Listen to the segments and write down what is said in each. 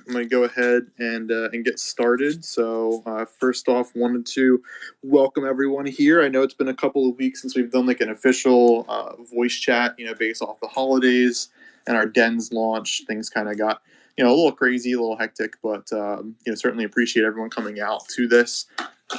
I'm going to go ahead and get started. So first off, wanted to welcome everyone here. I know it's been a couple of weeks since we've done like an official voice chat, based off the holidays and our dens launch. Things kind of got a little crazy, a little hectic, but certainly appreciate everyone coming out to this.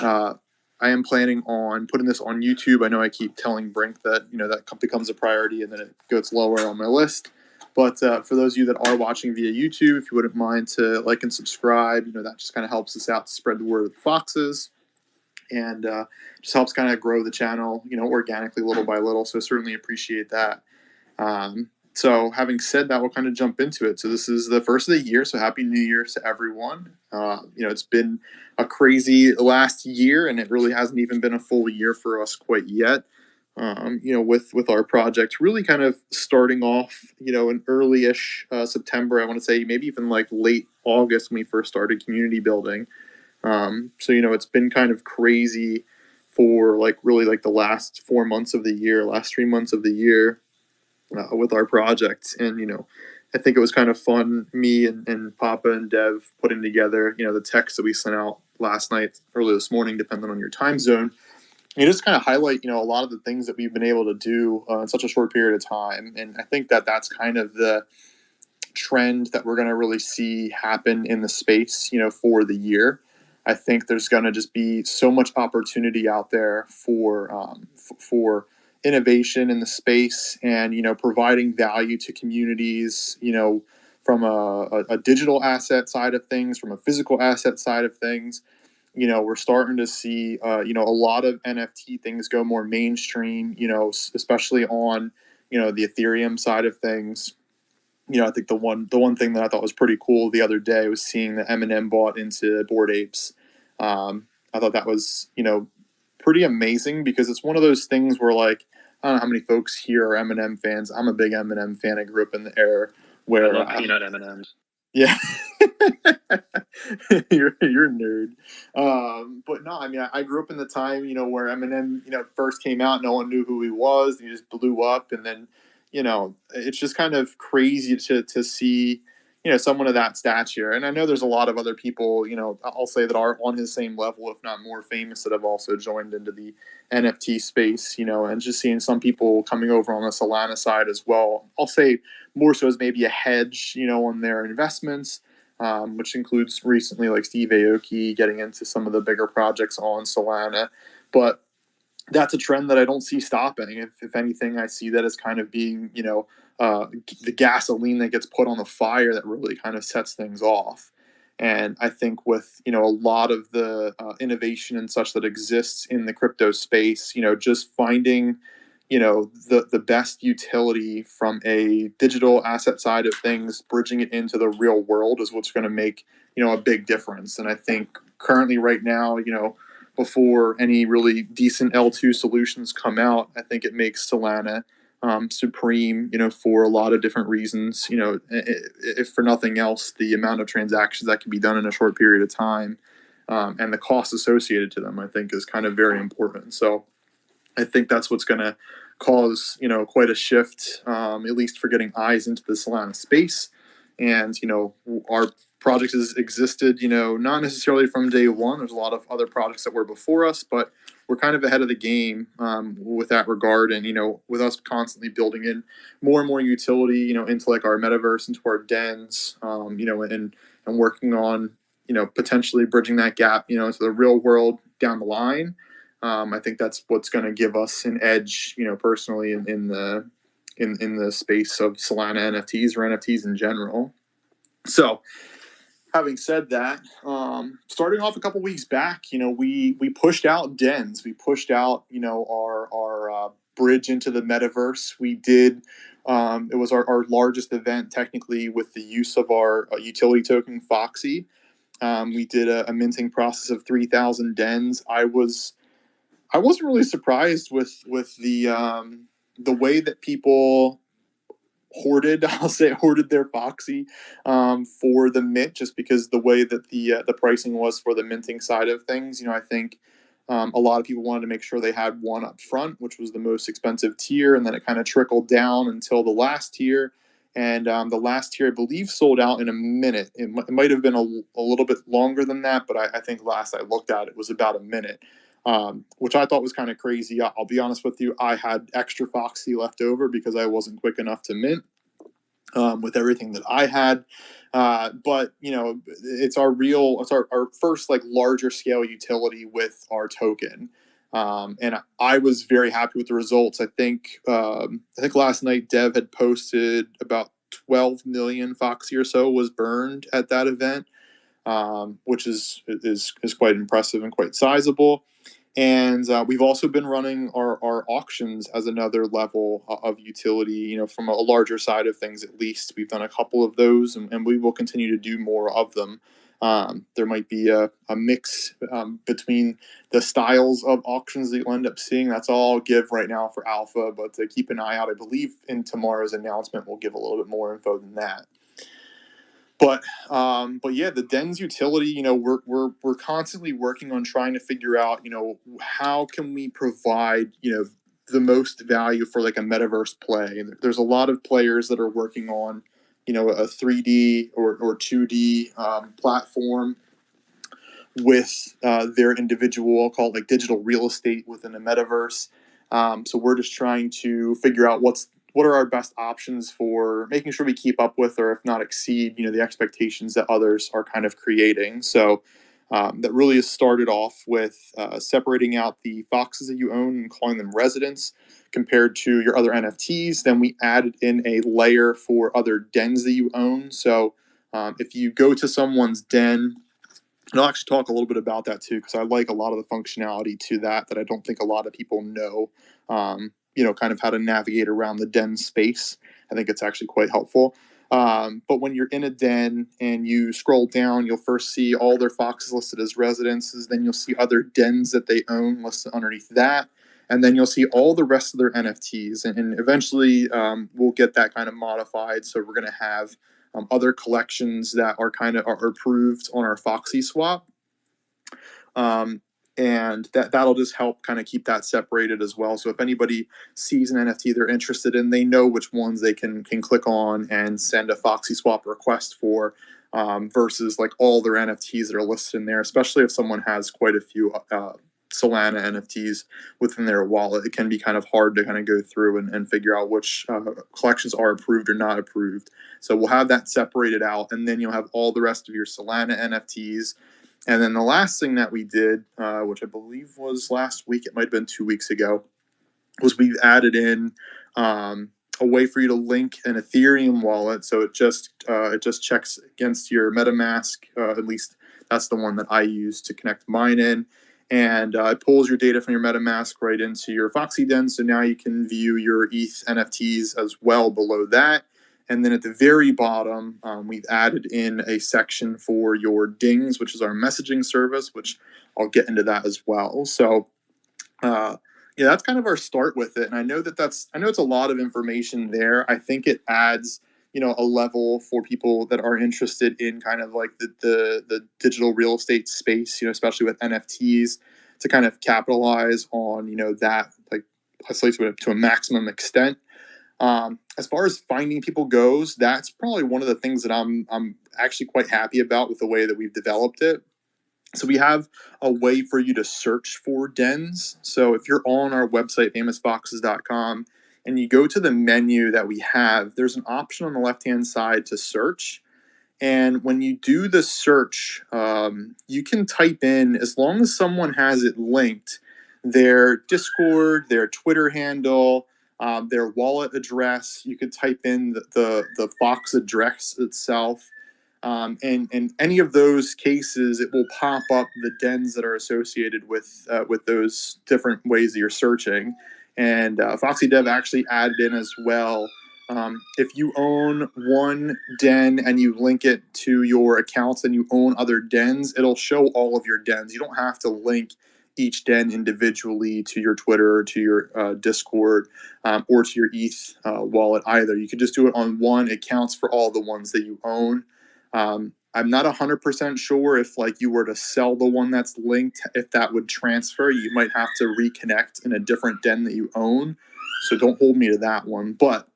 I am planning on putting this on YouTube. I know I keep telling Brink that that becomes a priority and then it goes lower on my list. But for those of you that are watching via YouTube, if you wouldn't mind to like and subscribe, that just kind of helps us out to spread the word of the Foxes, and just helps kind of grow the channel, organically, little by little. So certainly appreciate that. So having said that, we'll kind of jump into it. So this is the first of the year. So happy New Year to everyone. It's been a crazy last year, and it really hasn't even been a full year for us quite yet. With our project really kind of starting off, in early-ish September, I want to say maybe even like late August when we first started community building. So it's been kind of crazy for like really like the last 4 months of the year, last 3 months of the year with our project. And, I think it was kind of fun, me and Papa and Dev putting together, the text that we sent out last night, early this morning, depending on your time zone. You just kind of highlight, a lot of the things that we've been able to do in such a short period of time. And I think that that's kind of the trend that we're going to really see happen in the space, for the year. I think there's going to just be so much opportunity out there for innovation in the space and, providing value to communities, from a digital asset side of things, from a physical asset side of things. We're starting to see, a lot of NFT things go more mainstream, especially on, the Ethereum side of things. I think the one thing that I thought was pretty cool the other day was seeing that Eminem bought into Bored Apes. I thought that was, pretty amazing because it's one of those things where, like, I don't know how many folks here are Eminem fans. I'm a big Eminem fan. I grew up in the era where I love peanut M&Ms. Yeah. you're a nerd. But no, I mean, I grew up in the time, where Eminem, first came out. No one knew who he was. He just blew up. And then, it's just kind of crazy to see, someone of that stature. And I know there's a lot of other people, I'll say that are on his same level, if not more famous, that have also joined into the NFT space, and just seeing some people coming over on the Solana side as well. I'll say more so as maybe a hedge, on their investments, which includes recently like Steve Aoki getting into some of the bigger projects on Solana. But that's a trend that I don't see stopping. If anything, I see that as kind of being, the gasoline that gets put on the fire that really kind of sets things off. And I think with, a lot of the innovation and such that exists in the crypto space, just finding, the best utility from a digital asset side of things, bridging it into the real world is what's going to make, a big difference. And I think currently right now, before any really decent L2 solutions come out, I think it makes Solana supreme, for a lot of different reasons. If for nothing else, the amount of transactions that can be done in a short period of time and the cost associated to them, I think, is kind of very important. So I think that's what's going to cause, quite a shift, at least for getting eyes into the Solana space. And, our project has existed, not necessarily from day one. There's a lot of other projects that were before us, but we're kind of ahead of the game with that regard. And, with us constantly building in more and more utility, into like our metaverse, into our dens, and working on, potentially bridging that gap, into the real world down the line. I think that's what's going to give us an edge, personally in the space of Solana NFTs or NFTs in general. So, having said that, starting off a couple weeks back, we pushed out dens. We pushed out, our bridge into the metaverse. We did. It was our largest event technically with the use of our utility token Foxy. We did a minting process of 3,000 dens. I wasn't really surprised with the way that people hoarded their Foxy for the mint, just because the way that the pricing was for the minting side of things. I think a lot of people wanted to make sure they had one up front, which was the most expensive tier, and then it kind of trickled down until the last tier. And the last tier, I believe, sold out in a minute. It might have been a little bit longer than that, but I think last I looked at it was about a minute, which I thought was kind of crazy. I'll be honest with you, I had extra Foxy left over because I wasn't quick enough to mint with everything that I had. But it's our first like larger scale utility with our token. And I was very happy with the results. I think last night Dev had posted about 12 million Foxy or so was burned at that event, which is quite impressive and quite sizable. And we've also been running our auctions as another level of utility, from a larger side of things at least. We've done a couple of those, and we will continue to do more of them. There might be a mix between the styles of auctions that you'll end up seeing. That's all I'll give right now for alpha, but to keep an eye out, I believe in tomorrow's announcement, we'll give a little bit more info than that. But yeah, the Dens utility, we're constantly working on trying to figure out, how can we provide, the most value for like a metaverse play. And there's a lot of players that are working on, a 3D or 2D platform with their individual, I'll call it like digital real estate within a metaverse. So we're just trying to figure out what are our best options for making sure we keep up with, or if not exceed, the expectations that others are kind of creating. So that really has started off with separating out the foxes that you own and calling them residents compared to your other NFTs. Then we added in a layer for other dens that you own. So if you go to someone's den, and I'll actually talk a little bit about that too, because I like a lot of the functionality to that I don't think a lot of people know. Kind of how to navigate around the den space. I think it's actually quite helpful. But when you're in a den and you scroll down, you'll first see all their foxes listed as residences. Then you'll see other dens that they own listed underneath that. And then you'll see all the rest of their NFTs. And eventually we'll get that kind of modified. So we're going to have other collections that are approved on our Foxy swap. And that'll just help kind of keep that separated as well. So if anybody sees an NFT they're interested in, they know which ones they can click on and send a Foxy swap request for, versus like all their NFTs that are listed in there, especially if someone has quite a few Solana NFTs within their wallet. It can be kind of hard to kind of go through and figure out which collections are approved or not approved. So we'll have that separated out, and then you'll have all the rest of your Solana NFTs. And then the last thing that we did, which I believe was last week, it might have been 2 weeks ago, was we've added in a way for you to link an Ethereum wallet. So it just checks against your MetaMask. At least that's the one that I use to connect mine in. And it pulls your data from your MetaMask right into your Foxy Den. So now you can view your ETH NFTs as well below that. And then at the very bottom, we've added in a section for your dings, which is our messaging service, which I'll get into that as well. So, that's kind of our start with it. And I know it's a lot of information there. I think it adds, a level for people that are interested in kind of like the digital real estate space, especially with NFTs, to kind of capitalize on, that, like, let's say to a maximum extent. As far as finding people goes, that's probably one of the things that I'm actually quite happy about with the way that we've developed it. So we have a way for you to search for dens. So if you're on our website, famousfoxes.com, and you go to the menu that we have, there's an option on the left-hand side to search. And when you do the search, you can type in, as long as someone has it linked, their Discord, their Twitter handle, their wallet address. You could type in the Fox address itself. And in any of those cases, it will pop up the dens that are associated with those different ways that you're searching. And FoxyDAO actually added in as well. If you own one den and you link it to your accounts and you own other dens, it'll show all of your dens. You don't have to link each den individually to your Twitter or to your Discord or to your ETH wallet either. You can just do it on one. It counts for all the ones that you own. I'm not 100% sure if like you were to sell the one that's linked, if that would transfer. You might have to reconnect in a different den that you own. So don't hold me to that one. But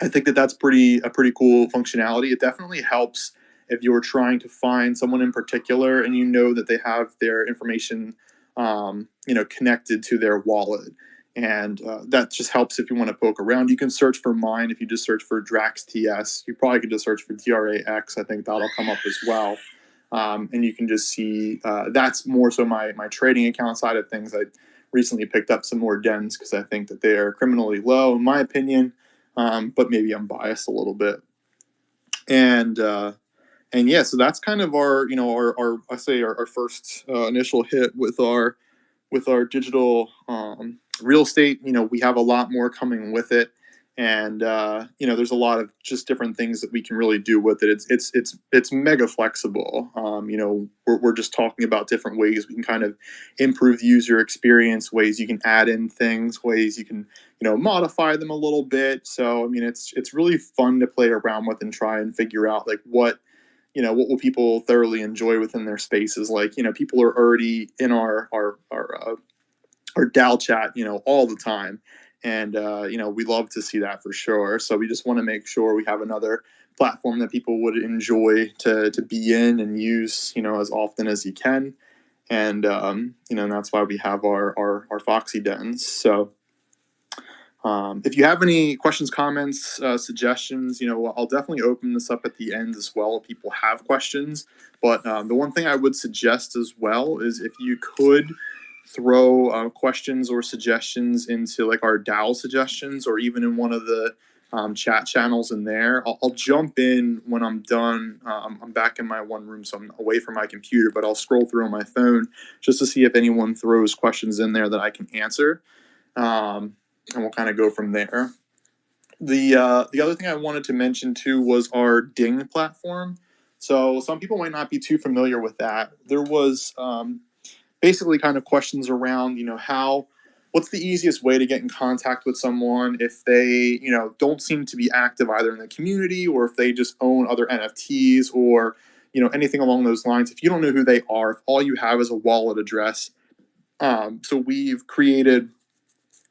I think that that's a pretty cool functionality. It definitely helps if you're trying to find someone in particular and you know that they have their information, connected to their wallet, and that just helps if you want to poke around. You can search for mine if you just search for Drax TS. You probably could just search for DRAX. I think that'll come up as well. And you can just see that's more so my trading account side of things. I recently picked up some more dens because I think that they are criminally low, in my opinion. But maybe I'm biased a little bit. And yeah, so that's kind of our I say our first initial hit with our digital real estate. We have a lot more coming with it, and there's a lot of just different things that we can really do with it. It's mega flexible. We're just talking about different ways we can kind of improve the user experience, ways you can add in things, ways you can modify them a little bit. So I mean, it's really fun to play around with and try and figure out like what will people thoroughly enjoy within their spaces. Like people are already in our DAO chat, all the time. And, we love to see that for sure. So we just want to make sure we have another platform that people would enjoy to be in and use, as often as you can. And, and that's why we have our Foxy dens. So if you have any questions, comments, suggestions, I'll definitely open this up at the end as well if people have questions. But the one thing I would suggest as well is if you could throw questions or suggestions into like our DAO suggestions or even in one of the chat channels in there. I'll jump in when I'm done. I'm back in my one room, so I'm away from my computer, but I'll scroll through on my phone just to see if anyone throws questions in there that I can answer. And we'll kind of go from there. The other thing I wanted to mention too was our Ding platform. So some people might not be too familiar with that. There was basically kind of questions around, what's the easiest way to get in contact with someone if they, don't seem to be active either in the community or if they just own other NFTs or, anything along those lines. If you don't know who they are, if all you have is a wallet address. So we've created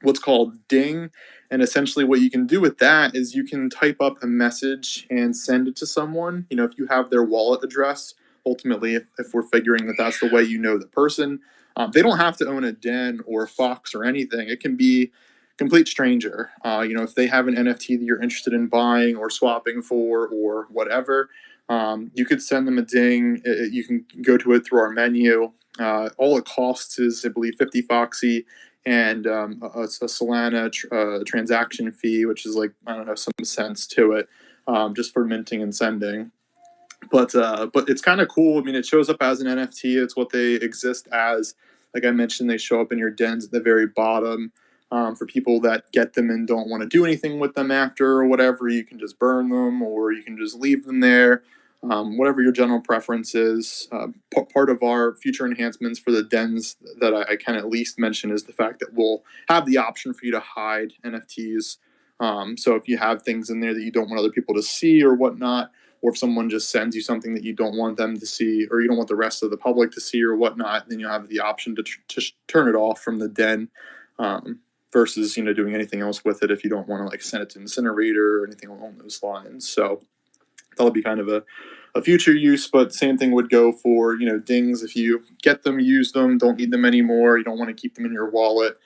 what's called Ding. And essentially what you can do with that is you can type up a message and send it to someone. If you have their wallet address, ultimately, if we're figuring that that's the way the person, they don't have to own a den or a Fox or anything. It can be complete stranger. If they have an NFT that you're interested in buying or swapping for or whatever, you could send them a Ding. You can go to it through our menu. All it costs is, I believe, 50 Foxy and a Solana transaction fee, which is like, I don't know, some cents to it, just for minting and sending. But it's kind of cool. I mean, it shows up as an NFT. It's what they exist as. Like I mentioned, they show up in your dens at the very bottom. For people that get them and don't want to do anything with them after or whatever, you can just burn them or you can just leave them there. Whatever your general preference is. Part of our future enhancements for the dens that I can at least mention is the fact that we'll have the option for you to hide NFTs. So if you have things in there that you don't want other people to see or whatnot, or if someone just sends you something that you don't want them to see or you don't want the rest of the public to see or whatnot, then you have the option to turn it off from the den. Versus doing anything else with it if you don't want to like send it to incinerator or anything along those lines. So that'll be kind of a future use, but same thing would go for dings. If you get them, use them, don't need them anymore, you don't want to keep them in your wallet,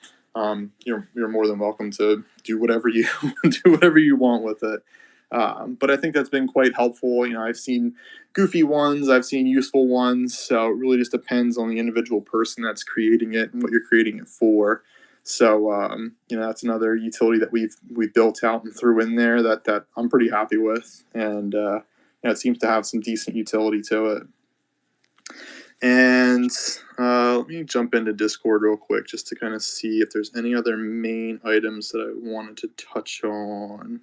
you're more than welcome to do whatever you want with it. But I think that's been quite helpful. I've seen goofy ones, I've seen useful ones, so it really just depends on the individual person that's creating it and what you're creating it for. So that's another utility that we've built out and threw in there that I'm pretty happy with, and it seems to have some decent utility to it. And let me jump into Discord real quick just to kind of see if there's any other main items that I wanted to touch on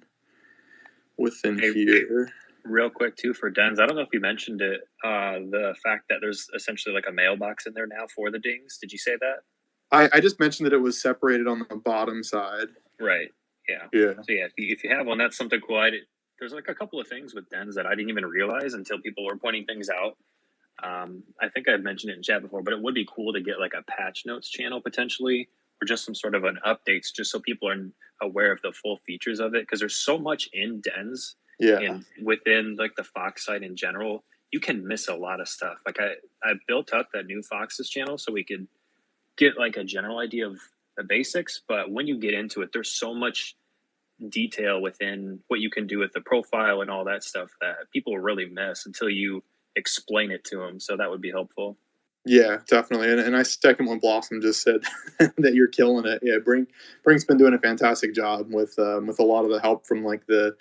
within here. Real quick too for dens, I don't know if you mentioned it, the fact that there's essentially like a mailbox in there now for the dings. Did you say that? I just mentioned that it was separated on the bottom side. Right. Yeah. Yeah. So yeah, if you have one, that's something cool. There's like a couple of things with dens that I didn't even realize until people were pointing things out. I think I've mentioned it in chat before, but it would be cool to get like a patch notes channel potentially or just some sort of an updates, just so people are aware of the full features of it, because there's so much in dens Yeah. and within like the Fox site in general. You can miss a lot of stuff. Like I built up that new Fox's channel so we could get like a general idea of the basics, but when you get into it, there's so much detail within what you can do with the profile and all that stuff that people really miss until you explain it to them. So that would be helpful. Yeah, definitely. And I second what Blossom just said that you're killing it. Yeah, Brink's been doing a fantastic job with a lot of the help from like the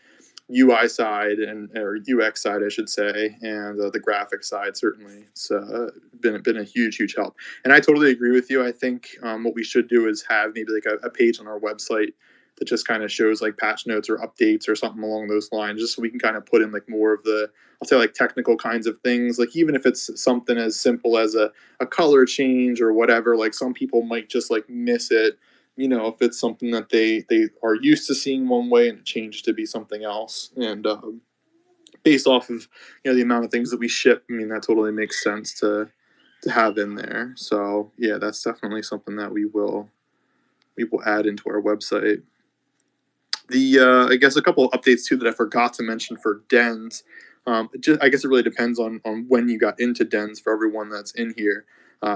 UI side and or UX side, I should say, and the graphic side. Certainly, it's been a huge help. And I totally agree with you. I think what we should do is have maybe like a page on our website that just kind of shows like patch notes or updates or something along those lines, just so we can kind of put in like more of the, I'll say, like technical kinds of things. Like even if it's something as simple as a color change or whatever, like some people might just like miss it, if it's something that they are used to seeing one way and it changes to be something else. And based off of the amount of things that we ship, I mean that totally makes sense to have in there. So yeah, that's definitely something that we will add into our website. The I guess a couple of updates too that I forgot to mention for dens. I guess it really depends on when you got into dens for everyone that's in here.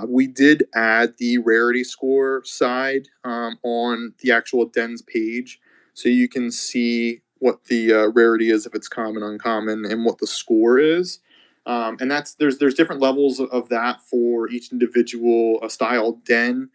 We did add the rarity score side on the actual dens page, so you can see what the rarity is if it's common, uncommon, and what the score is. And that's there's different levels of that for each individual style den.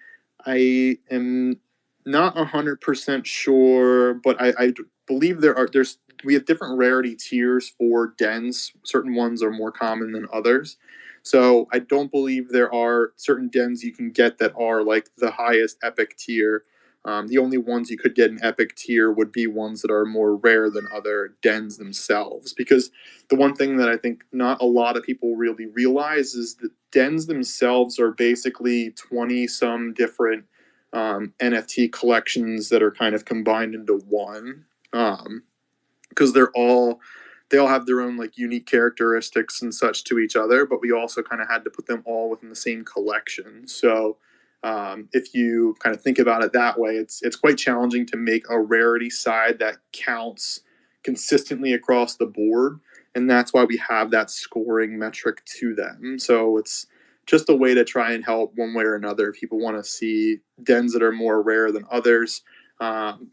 I am not 100% sure, but I believe there's we have different rarity tiers for dens. Certain ones are more common than others. So I don't believe there are certain dens you can get that are like the highest epic tier. The only ones you could get in epic tier would be ones that are more rare than other dens themselves. Because the one thing that I think not a lot of people really realize is that dens themselves are basically 20 some different NFT collections that are kind of combined into one. Because they all have their own like unique characteristics and such to each other, but we also kind of had to put them all within the same collection. So if you kind of think about it that way, it's quite challenging to make a rarity side that counts consistently across the board, and that's why we have that scoring metric to them. So it's just a way to try and help one way or another if people want to see dens that are more rare than others.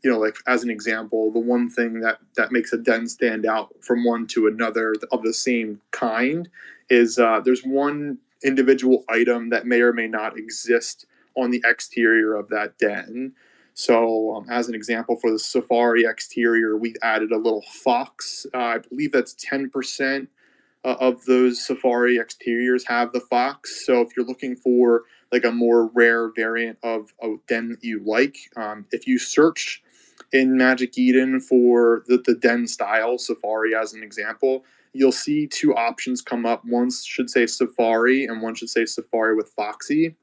Like as an example, the one thing that makes a den stand out from one to another of the same kind is there's one individual item that may or may not exist on the exterior of that den. So, as an example, for the Safari exterior, we added a little fox. I believe that's 10% of those Safari exteriors have the fox. So, if you're looking for like a more rare variant of a den that you like, if you search in Magic Eden for the den style Safari, as an example, you'll see two options come up. One should say Safari, and one should say Safari with Foxy.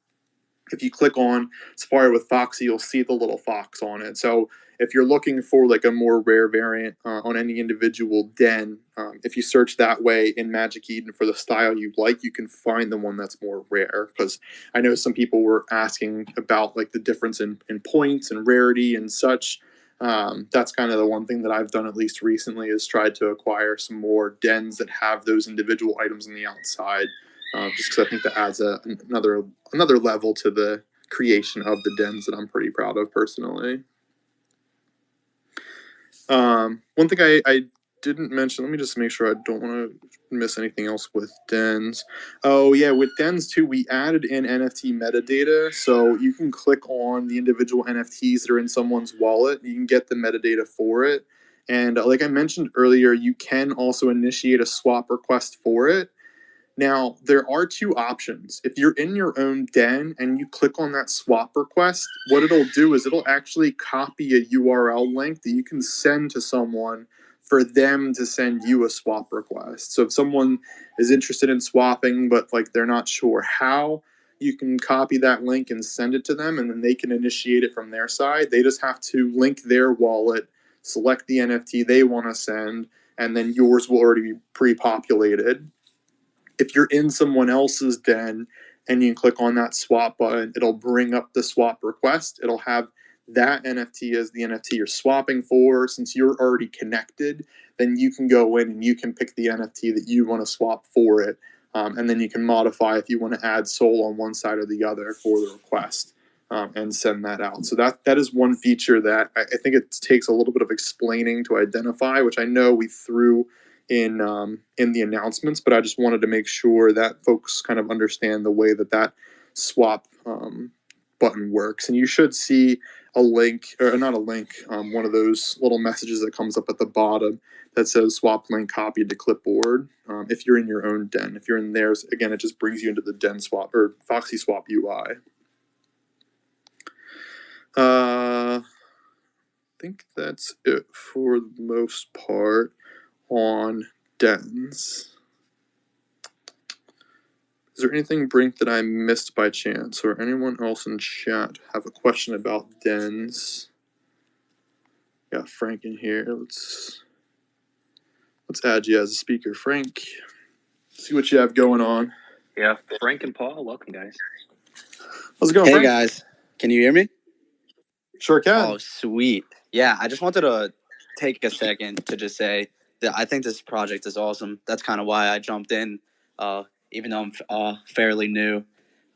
If you click on Safari with Foxy, you'll see the little fox on it. So if you're looking for like a more rare variant on any individual den, if you search that way in Magic Eden for the style you like, you can find the one that's more rare. Because I know some people were asking about like the difference in points and rarity and such. That's kind of the one thing that I've done at least recently is tried to acquire some more dens that have those individual items on the outside, just because I think that adds another level to the creation of the dens that I'm pretty proud of personally. One thing I didn't mention, let me just make sure I don't want to miss anything else with dens. Oh yeah, with dens too, we added in NFT metadata, so you can click on the individual NFTs that are in someone's wallet. You can get the metadata for it, and like I mentioned earlier, you can also initiate a swap request for it. Now, there are two options. If you're in your own den and you click on that swap request, what it'll do is it'll actually copy a URL link that you can send to someone for them to send you a swap request. So if someone is interested in swapping, but like they're not sure how, you can copy that link and send it to them, and then they can initiate it from their side. They just have to link their wallet, select the NFT they want to send, and then yours will already be pre populated. If you're in someone else's den and you can click on that swap button. It'll bring up the swap request. It'll have that NFT as the NFT you're swapping for. Since you're already connected, then you can go in and you can pick the NFT that you want to swap for it. And then you can modify if you want to add SOL on one side or the other for the request, and send that out. So that is one feature that I think it takes a little bit of explaining to identify, which I know we threw in the announcements, but I just wanted to make sure that folks kind of understand the way that swap button works. And you should see a link, or not a link, one of those little messages that comes up at the bottom that says swap link copied to clipboard. If you're in your own den, if you're in theirs, again, it just brings you into the den swap or Foxy Swap UI. I think that's it for the most part on dens. Is there anything, Brink, that I missed by chance, or anyone else in chat have a question about dens? Got Frank in here. Let's add you as a speaker, Frank. See what you have going on. Yeah, Brink and Paul, welcome, guys. How's it going, Hey, Frank? guys. Can you hear me? Sure can. Oh, sweet. Yeah, I just wanted to take a second to just say that I think this project is awesome. That's kind of why I jumped in, even though I'm fairly new.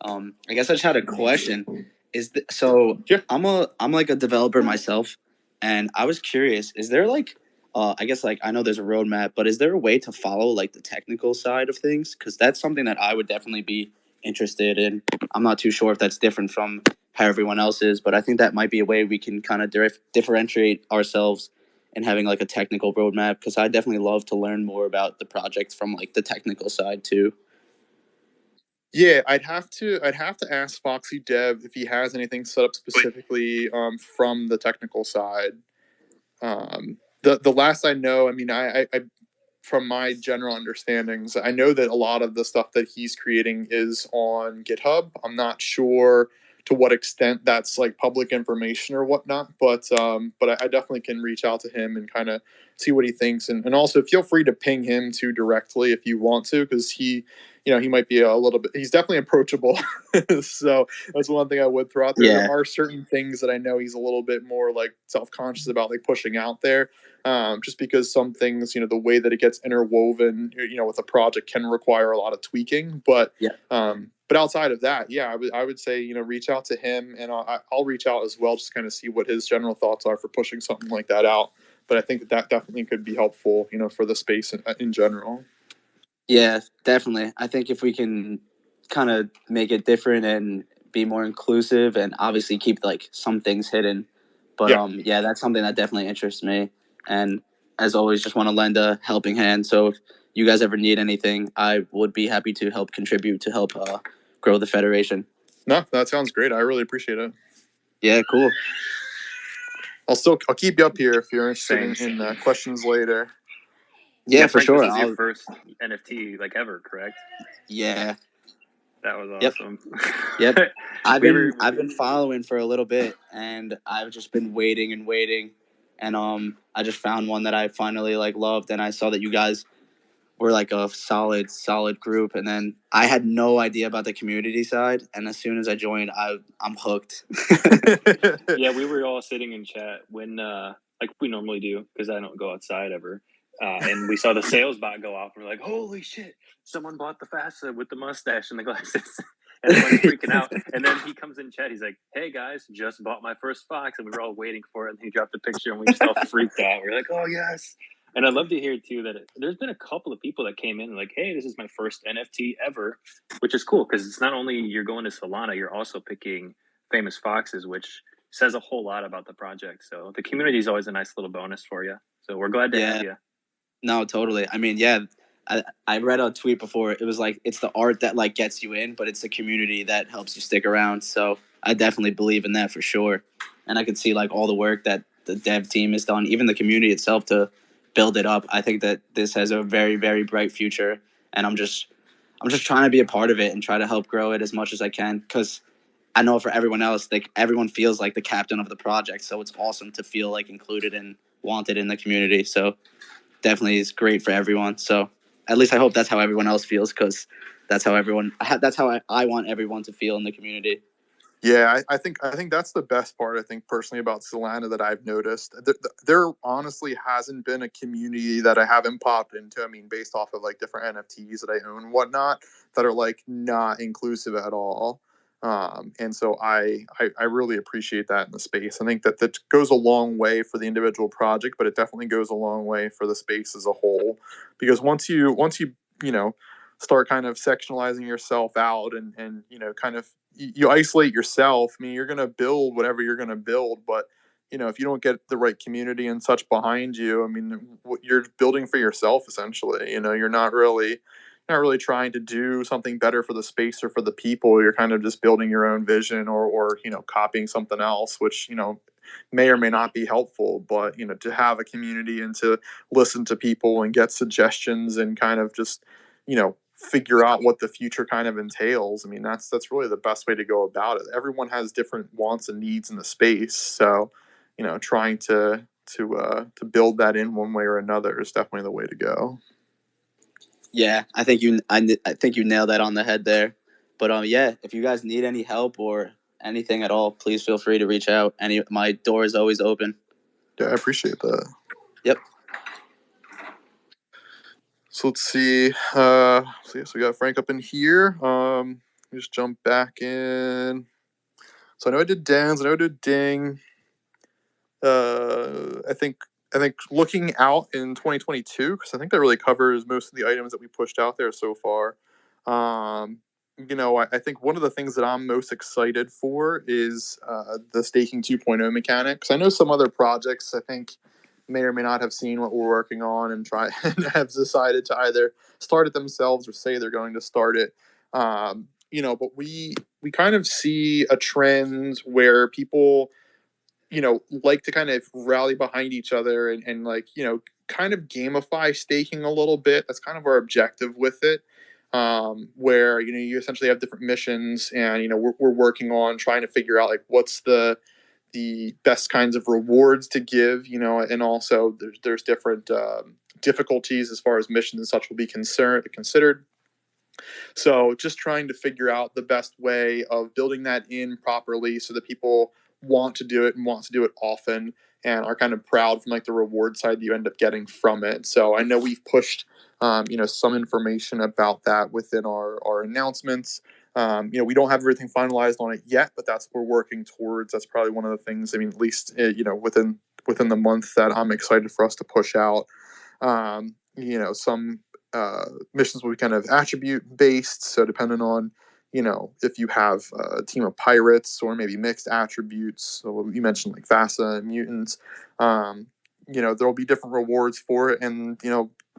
I guess I just had a question. Yeah. I'm like a developer myself, and I was curious. Is there like I guess like I know there's a roadmap, but is there a way to follow like the technical side of things? Because that's something that I would definitely be interested in. I'm not too sure if that's different from how everyone else is, but I think that might be a way we can kind of differentiate ourselves in having like a technical roadmap. Because I definitely love to learn more about the project from like the technical side too. Yeah, I'd have to ask Foxy Dev if he has anything set up specifically from the technical side. The last I know, I mean, I from my general understandings, I know that a lot of the stuff that he's creating is on GitHub. I'm not sure to what extent that's like public information or whatnot, but I definitely can reach out to him and kind of see what he thinks, and also feel free to ping him too directly if you want to, because he might be a little bit, he's definitely approachable. So that's one thing I would throw out there. Yeah. There are certain things that I know he's a little bit more like self-conscious about, like pushing out there, just because some things, the way that it gets interwoven, with a project can require a lot of tweaking. But Yeah. But outside of that, yeah, I would say, reach out to him, and I'll reach out as well, just kind of see what his general thoughts are for pushing something like that out. But I think that definitely could be helpful, for the space in general. Yeah, definitely. I think if we can kind of make it different and be more inclusive, and obviously keep like some things hidden, but yeah, that's something that definitely interests me. And as always, just want to lend a helping hand. So if you guys ever need anything, I would be happy to help contribute to help grow the federation. No, that sounds great. I really appreciate it. Yeah, cool. I'll keep you up here if you're interested in questions later. Yeah, for Frank, sure. This is your first NFT like ever, correct? Yeah. That was awesome. Yep. I've been following for a little bit, and I've just been waiting and waiting, and I just found one that I finally like loved, and I saw that you guys were like a solid group, and then I had no idea about the community side, and as soon as I joined, I'm hooked. Yeah, we were all sitting in chat when like we normally do, because I don't go outside ever. And we saw the sales bot go off, and we're like, "Holy shit! Someone bought the FAFSA with the mustache and the glasses." And everyone's freaking out. And then he comes in chat. He's like, "Hey guys, just bought my first Fox," and we were all waiting for it. And he dropped a picture, and we just all freaked out. We're like, "Oh yes!" And I'd love to hear too that there's been a couple of people that came in like, "Hey, this is my first NFT ever," which is cool, because it's not only you're going to Solana, you're also picking famous foxes, which says a whole lot about the project. So the community is always a nice little bonus for you. So we're glad to have you. No, totally. I mean, yeah, I read a tweet before. It was like, it's the art that like gets you in, but it's the community that helps you stick around. So I definitely believe in that for sure. And I could see like all the work that the dev team has done, even the community itself, to build it up. I think that this has a very, very bright future, and I'm just trying to be a part of it and try to help grow it as much as I can, because I know for everyone else, like everyone feels like the captain of the project. So it's awesome to feel like included and wanted in the community. So definitely is great for everyone. So at least I hope that's how everyone else feels, because that's how everyone. That's how I want everyone to feel in the community. Yeah, I think that's the best part. I think personally about Solana that I've noticed. There honestly hasn't been a community that I haven't popped into. I mean, based off of like different NFTs that I own and whatnot, that are like not inclusive at all. And so I really appreciate that in the space. I think that goes a long way for the individual project, but it definitely goes a long way for the space as a whole. Because once you you know start kind of sectionalizing yourself out and kind of you isolate yourself. I mean, you're going to build whatever you're going to build, but if you don't get the right community and such behind you, I mean, you're building for yourself essentially. You're not really trying to do something better for the space or for the people. You're kind of just building your own vision or copying something else, which may or may not be helpful. But to have a community and to listen to people and get suggestions and kind of just figure out what the future kind of entails. I mean, that's really the best way to go about it. Everyone has different wants and needs in the space, so trying to build that in one way or another is definitely the way to go. Yeah, I think you nailed that on the head there. But yeah, if you guys need any help or anything at all, please feel free to reach out. My door is always open. Yeah, I appreciate that. Yep. So let's see. So we got Frank up in here. Just jump back in. So I know I did Dan's. I know I did Ding. I think looking out in 2022, because I think that really covers most of the items that we pushed out there so far. I think one of the things that I'm most excited for is the staking 2.0 mechanic. Because I know some other projects, I think, may or may not have seen what we're working on and try and have decided to either start it themselves or say they're going to start it. But we kind of see a trend where people like to kind of rally behind each other and like kind of gamify staking a little bit. That's kind of our objective with it. Where you essentially have different missions and we're working on trying to figure out like what's the best kinds of rewards to give, and also there's different difficulties as far as missions and such will be considered. So just trying to figure out the best way of building that in properly so that people want to do it and want to do it often and are kind of proud from like the reward side you end up getting from it. So I know we've pushed some information about that within our announcements. We don't have everything finalized on it yet, but that's what we're working towards. That's probably one of the things. I mean, at least within the month that I'm excited for us to push out. Some missions will be kind of attribute based. So depending on, if you have a team of pirates or maybe mixed attributes. So you mentioned like FASA and mutants. There'll be different rewards for it, and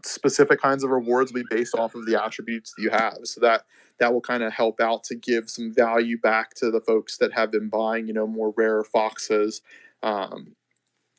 specific kinds of rewards will be based off of the attributes that you have. So that will kind of help out to give some value back to the folks that have been buying, more rare foxes.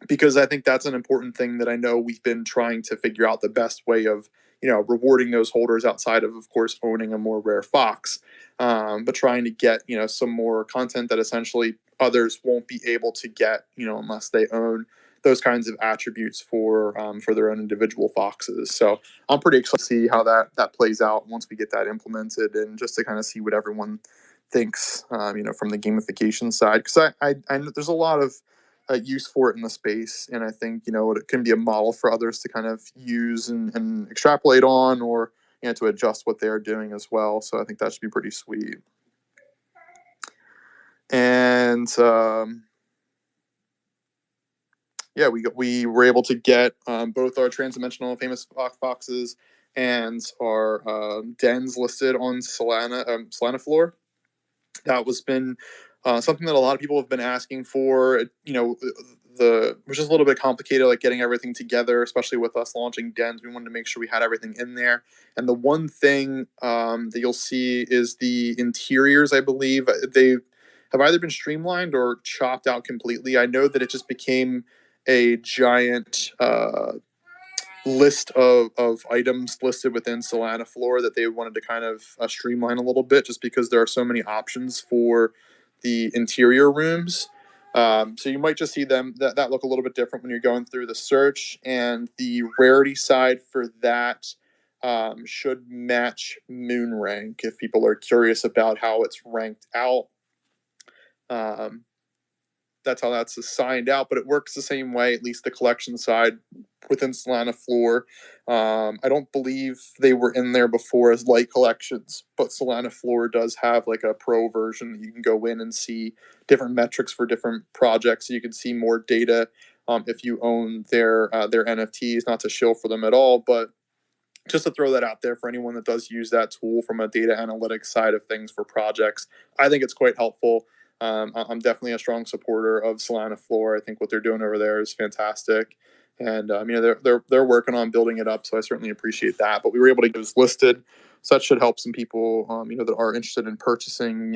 Because I think that's an important thing that I know we've been trying to figure out the best way of, rewarding those holders outside of course, owning a more rare fox, but trying to get, some more content that essentially others won't be able to get, unless they own those kinds of attributes for their own individual foxes. So I'm pretty excited to see how that plays out once we get that implemented, and just to kind of see what everyone thinks, from the gamification side. Because I know there's a lot of use for it in the space, and I think it can be a model for others to kind of use and extrapolate on, or to adjust what they are doing as well. So I think that should be pretty sweet. And yeah, we were able to get both our transdimensional famous foxes and our dens listed on Solana floor. That was been something that a lot of people have been asking for. Which is a little bit complicated, like getting everything together, especially with us launching dens. We wanted to make sure we had everything in there. And the one thing that you'll see is the interiors. I believe they have either been streamlined or chopped out completely. I know that it just became a giant list of items listed within Solana Floor that they wanted to kind of streamline a little bit, just because there are so many options for the interior rooms. So you might just see them that look a little bit different when you're going through the search, and the rarity side for that should match Moon Rank if people are curious about how it's ranked out. That's how that's assigned out, but it works the same way, at least the collection side within Solana Floor. I don't believe they were in there before as light collections, but Solana Floor does have like a pro version that you can go in and see different metrics for different projects. So you can see more data if you own their NFTs. Not to shill for them at all, but just to throw that out there for anyone that does use that tool from a data analytics side of things for projects, I think it's quite helpful. I'm definitely a strong supporter of Solana Floor. I think what they're doing over there is fantastic, and they're working on building it up. So I certainly appreciate that. But we were able to get this listed, so that should help some people that are interested in purchasing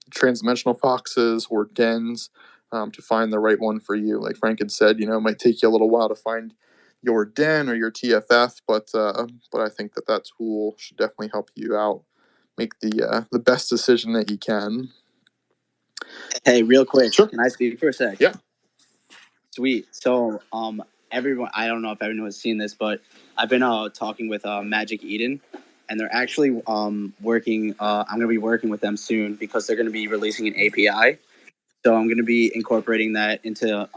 transdimensional foxes or dens to find the right one for you. Like Frank had said, it might take you a little while to find your den or your TFF, but I think that tool should definitely help you out make the best decision that you can. Hey, real quick, Sure. Can I speak for a sec? Yeah. Sweet. So, everyone, I don't know if everyone has seen this, but I've been talking with Magic Eden, and they're actually working. I'm going to be working with them soon because they're going to be releasing an API. So I'm going to be incorporating that into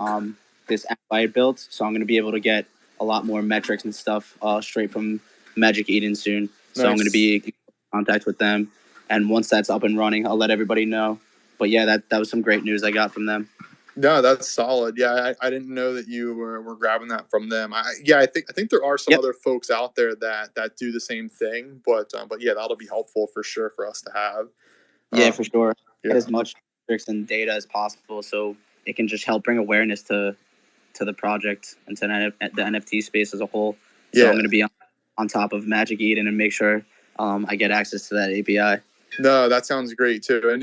this app I built. So I'm going to be able to get a lot more metrics and stuff straight from Magic Eden soon. So I'm going to be in contact with them, and once that's up and running, I'll let everybody know. But yeah, that was some great news I got from them. No, that's solid. Yeah, I didn't know that you were grabbing that from them. I think there are some other folks out there that do the same thing, but yeah, that'll be helpful for sure for us to have. Yeah, for sure. Yeah. Get as much metrics and data as possible, so it can just help bring awareness to the project and to the NFT space as a whole. So I'm going to be on top of Magic Eden and make sure I get access to that API. No, that sounds great too, and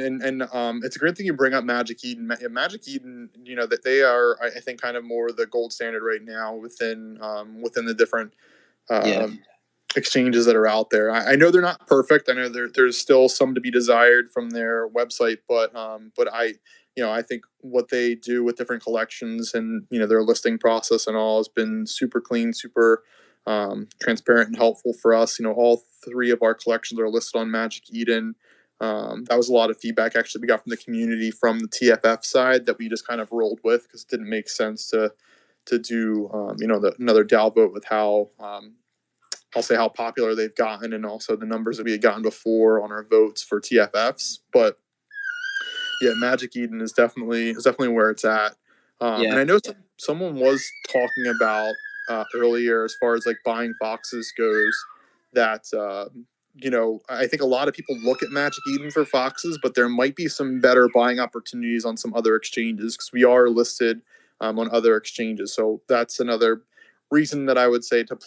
it's a great thing you bring up Magic Eden. Magic Eden, that they are, I think, kind of more the gold standard right now within the different exchanges that are out there. I know they're not perfect. I know there's still some to be desired from their website, but I think what they do with different collections and their listing process and all has been super clean, super transparent and helpful for us. All three of our collections are listed on Magic Eden. That was a lot of feedback actually we got from the community from the TFF side that we just kind of rolled with because it didn't make sense to do another DAO vote with how I'll say how popular they've gotten and also the numbers that we had gotten before on our votes for TFFs. But yeah, Magic Eden is definitely where it's at. And I know someone was talking about earlier as far as like buying foxes goes that I think a lot of people look at Magic Eden for foxes, but there might be some better buying opportunities on some other exchanges because we are listed on other exchanges. So that's another reason that I would say to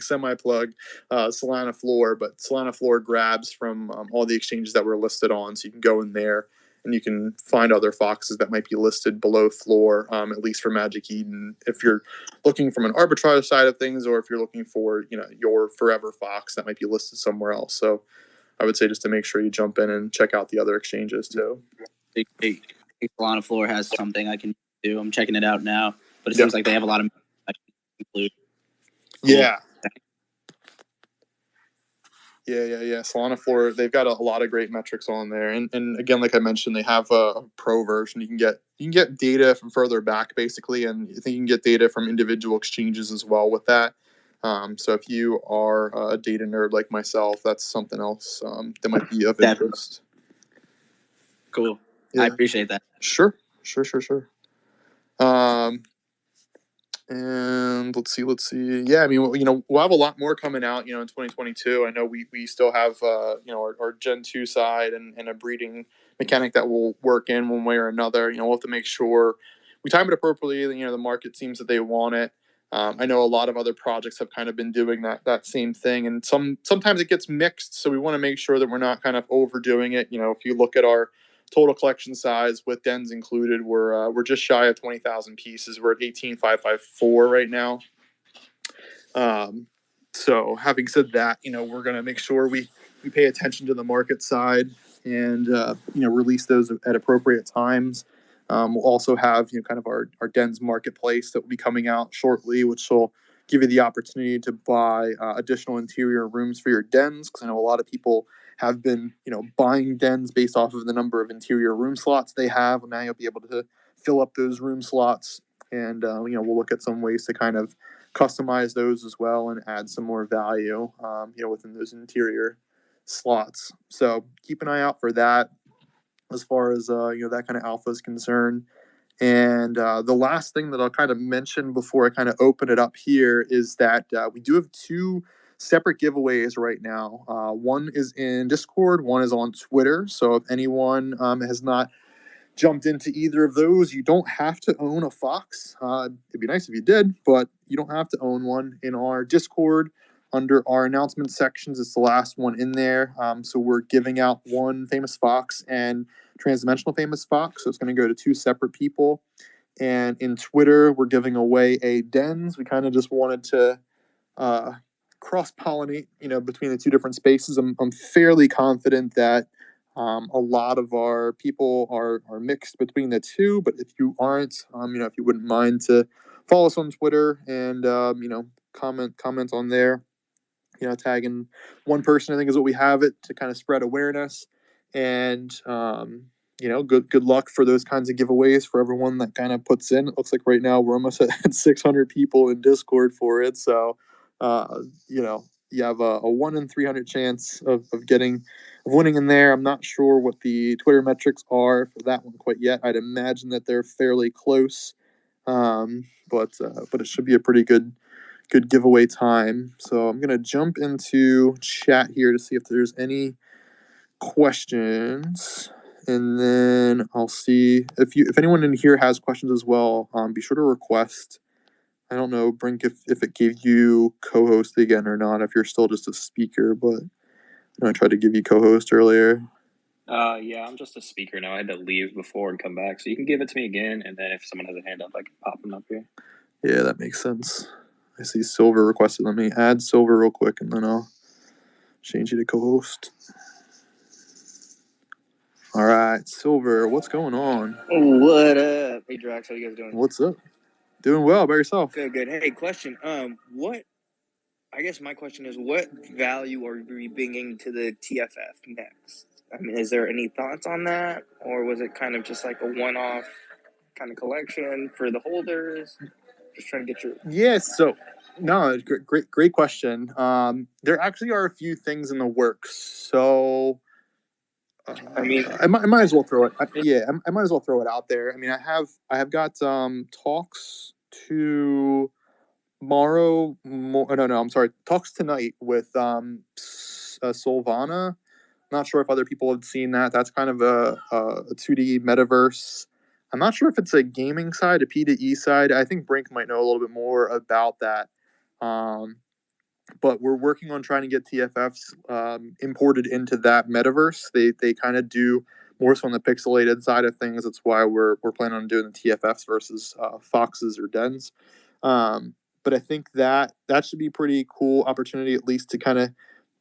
semi-plug Solana Floor, but Solana Floor grabs from all the exchanges that we're listed on, so you can go in there and you can find other foxes that might be listed below Floor, at least for Magic Eden, if you're looking from an arbitrage side of things, or if you're looking for your forever fox that might be listed somewhere else. So I would say just to make sure you jump in and check out the other exchanges too. Solana Floor has something I can do. I'm checking it out now, but it seems like they have a lot of include. Cool. Yeah. Solana Floor, they've got a lot of great metrics on there, and again, like I mentioned, they have a pro version. You can get data from further back, basically, and I think you can get data from individual exchanges as well with that. So if you are a data nerd like myself, that's something else that might be of interest. Cool. Yeah. I appreciate that. Sure. And let's see. Yeah, I mean, we'll have a lot more coming out, in 2022. I know we still have, our Gen 2 side and a breeding mechanic that will work in one way or another. We'll have to make sure we time it appropriately. The market seems that they want it. I know a lot of other projects have kind of been doing that same thing, and sometimes it gets mixed. So we want to make sure that we're not kind of overdoing it. If you look at our total collection size with dens included, we're just shy of 20,000 pieces. We're at 18,554 right now. So having said that, we're going to make sure we pay attention to the market side and release those at appropriate times. We'll also have kind of our dens marketplace that will be coming out shortly, which will give you the opportunity to buy additional interior rooms for your dens, because I know a lot of people have been, buying dens based off of the number of interior room slots they have. And now you'll be able to fill up those room slots, and we'll look at some ways to kind of customize those as well and add some more value, within those interior slots. So keep an eye out for that as far as that kind of alpha is concerned. And the last thing that I'll kind of mention before I kind of open it up here is that we do have two separate giveaways right now. One is in Discord, one is on Twitter. So if anyone has not jumped into either of those, you don't have to own a Fox. It'd be nice if you did, but you don't have to own one. In our Discord, under our announcement sections, it's the last one in there. So we're giving out one famous Fox and transdimensional famous Fox. So it's going to go to two separate people. And in Twitter, we're giving away a Dens. We kind of just wanted to cross pollinate, between the two different spaces. I'm fairly confident that a lot of our people are mixed between the two, but if you aren't, if you wouldn't mind to follow us on Twitter and comment on there, tagging one person, I think is what we have it to kind of spread awareness. And good luck for those kinds of giveaways for everyone that kind of puts in. It looks like right now we're almost at 600 people in Discord for it, so you have a 1 in 300 chance of winning in there. I'm not sure what the Twitter metrics are for that one quite yet. I'd imagine that they're fairly close, but it should be a pretty good giveaway time. So I'm gonna jump into chat here to see if there's any questions, and then I'll see if anyone in here has questions as well. Be sure to request. I don't know, Brink, if it gave you co-host again or not, if you're still just a speaker, but I tried to give you co-host earlier. Yeah, I'm just a speaker now. I had to leave before and come back, so you can give it to me again, and then if someone has a hand up, I can pop them up here. Yeah, that makes sense. I see Silver requested. Let me add Silver real quick, and then I'll change you to co-host. All right, Silver, what's going on? What up? Hey, Drax, how you guys doing? What's up? Doing well. By yourself? Good. Hey, question. I guess my question is, what value are we bringing to the TFF next? I mean, is there any thoughts on that, or was it kind of just like a one-off kind of collection for the holders? Just trying to get your. Yes. So, no, great question. There actually are a few things in the works. So, I might as well throw it. I might as well throw it out there. I mean, I have got talks tomorrow. No, I'm sorry. Talks tonight with Solvana. Not sure if other people have seen that. That's kind of a 2D metaverse. I'm not sure if it's a gaming side, a P2E side. I think Brink might know a little bit more about that. But we're working on trying to get TFFs imported into that metaverse. They kind of do more so on the pixelated side of things. That's why we're planning on doing the TFFs versus Foxes or Dens. But I think that should be pretty cool opportunity, at least to kind of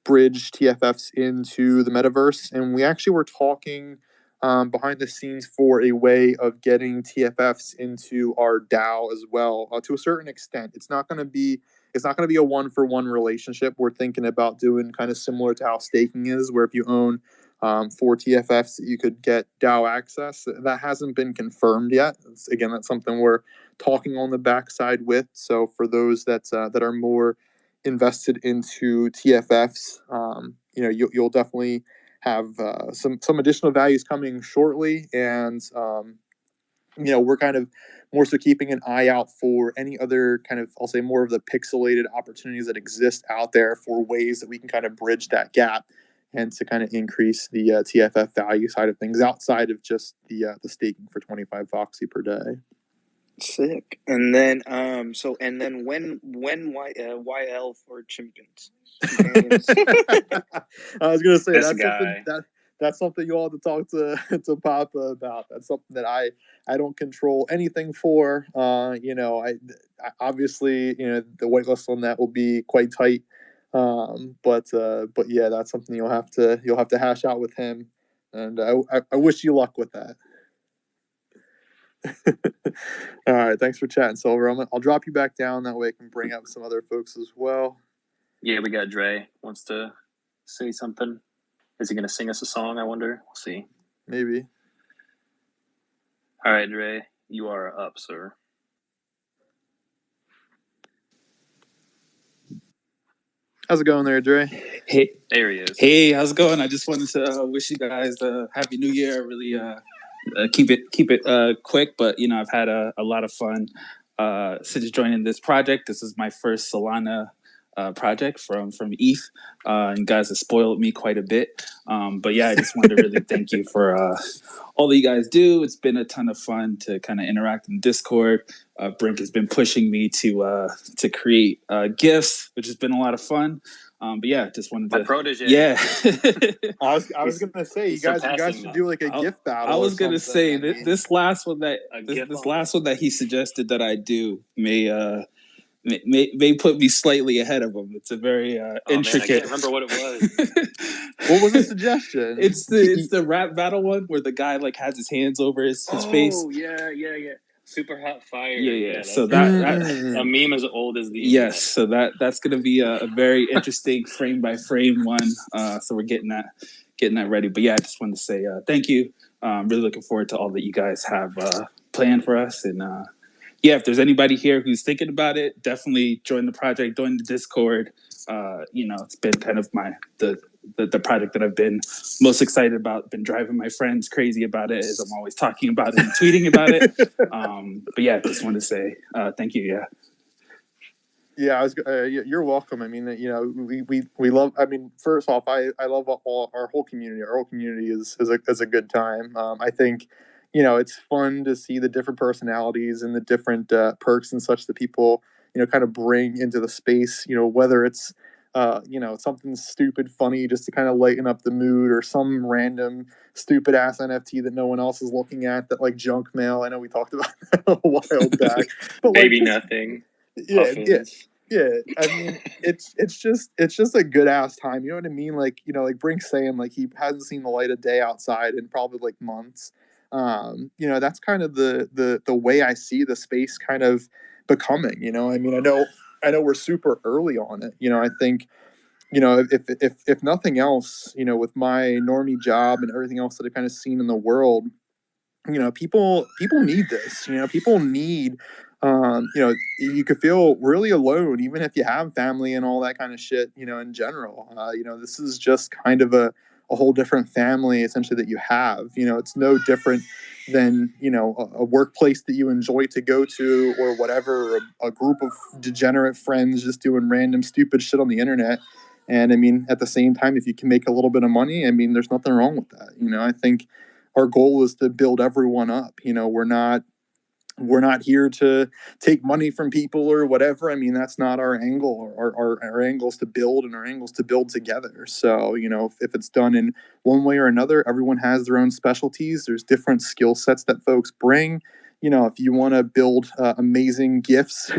bridge TFFs into the metaverse. And we actually were talking behind the scenes for a way of getting TFFs into our DAO as well, to a certain extent. It's not going to be a 1-for-1 relationship. We're thinking about doing kind of similar to how staking is, where if you own 4 TFFs, you could get DAO access. That hasn't been confirmed yet. That's something we're talking on the backside with. So for those that are more invested into TFFs, you'll definitely have some additional values coming shortly, and we're kind of more so keeping an eye out for any other kind of, I'll say, more of the pixelated opportunities that exist out there for ways that we can kind of bridge that gap and to kind of increase the TFF value side of things outside of just the staking for 25 Foxy per day. Sick. And then when YL for champions? I was gonna say This that's something you all have to talk to Papa about. That's something that I don't control anything for. I obviously, the whitelist on that will be quite tight. But yeah, that's something you'll have to hash out with him, and I wish you luck with that. All right, thanks for chatting, Silver. I'll drop you back down. That way I can bring up some other folks as well. Yeah, we got Dre wants to say something. Is he going to sing us a song, I wonder? We'll see. Maybe. All right, Dre, you are up, sir. How's it going there, Dre? Hey, there he is. Hey, how's it going? I just wanted to wish you guys a happy New Year. Really keep it quick, but I've had a lot of fun since joining this project. This is my first Solana project from ETH, and you guys have spoiled me quite a bit. But yeah, I just wanted to really thank you for all that you guys do. It's been a ton of fun to kind of interact in Discord. Brink has been pushing me to create GIFs, which has been a lot of fun. But yeah, just wanted to. My protege. Yeah. I was gonna say you guys should do like a gift battle. I was gonna say mean, this last one that he suggested that I do may put me slightly ahead of him. It's a very intricate. Man, I can't remember what it was. What was the suggestion? It's the rap battle one where the guy like has his hands over his face. Oh yeah. Super hot fire. Yeah. So that a meme as old as the internet. Yes. So that's gonna be a very interesting frame by frame one. So we're getting that ready. But yeah, I just wanted to say thank you. Really looking forward to all that you guys have planned for us. And yeah, if there's anybody here who's thinking about it, definitely join the project, join the Discord. It's been kind of the project that I've been most excited about, been driving my friends crazy about it, as I'm always talking about it and tweeting about it. But yeah, just wanted to say thank you. Yeah, you're welcome. I mean, we love. I mean, first off, I love our whole community. Our whole community is a good time. I think, it's fun to see the different personalities and the different perks and such that people kind of bring into the space. Whether it's something stupid, funny, just to kind of lighten up the mood, or some random stupid ass NFT that no one else is looking at, that like junk mail. I know we talked about that a while back, but maybe nothing. Yeah. I mean, it's just a good ass time. You know what I mean? Like, like Brink's saying, like he hasn't seen the light of day outside in probably like months. That's kind of the way I see the space kind of becoming. I mean, I know we're super early on it. I think, if nothing else, with my normie job and everything else that I've kind of seen in the world, people need this. People need, you could feel really alone, even if you have family and all that kind of shit, in general. This is just kind of a whole different family, essentially, that you have. It's no different than, a workplace that you enjoy to go to, or whatever, or a group of degenerate friends just doing random stupid shit on the internet. And I mean, at the same time, if you can make a little bit of money, I mean, there's nothing wrong with that. I think our goal is to build everyone up. We're not here to take money from people or whatever. I mean, that's not our angle. Our angle is to build, and our angle is to build together. So, if it's done in one way or another, everyone has their own specialties. There's different skill sets that folks bring. If you want to build amazing gifts,